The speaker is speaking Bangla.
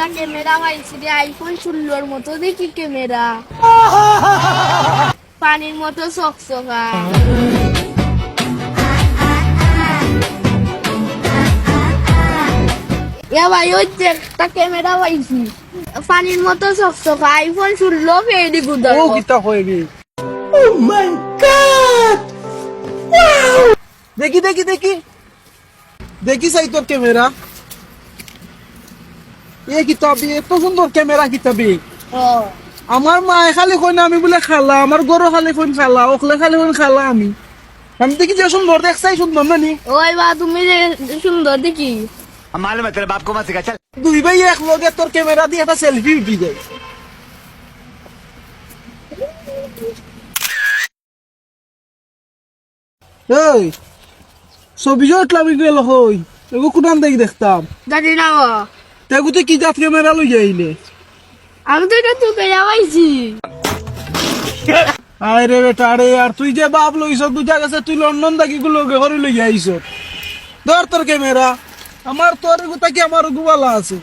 একটা ক্যামেরা পাইছি রে, আইফোন 16 মতো দেখি ক্যামেরা, পানির মতো চকচকা। এ ভাই ওই যে একটা ক্যামেরা পাইছি, পানির মতো চকচকা, আইফোন 16 পেয়ে গুদা। ও কিতা কইবি? দেখি দেখি দেখি দেখি চাই তোর ক্যামেরা। এ কিতাবি এত সুন্দর ক্যামেরা কিতাবি। আমার মা খালি কই না আমি বলে খালা, আমার গরো খালি কইন খালা, ওখলে খালি কইন খালা। আমি আমি দেখি যে সুন্দর দেখছাই সুন্দর নানি। ওই বা তুমি যে সুন্দর দেখি। हम मालूम है तेरे बाप को मत सिखा चल। দুই ভাই এক লগে তোর ক্যামেরা দিয়ে একটা সেলফি উঠি যায়। এই ছবি যে উঠলাম গেল হই এগো কোনান দেখি দেখতাম। জানি না গো। তেগুতে কি জাত ক্যামেরা লই যাইলে? আমি তো এটা তোকে যাওয়াইছি। আয় রে বেটা রে, আর তুই যে বাপ লইছ বুঝা গেছে তুই লন্ডন থাকি গুলো ঘরে লই আইছ। ধর তোর ক্যামেরা, আমার তোর গুতা কি আমার গুবালা আছে।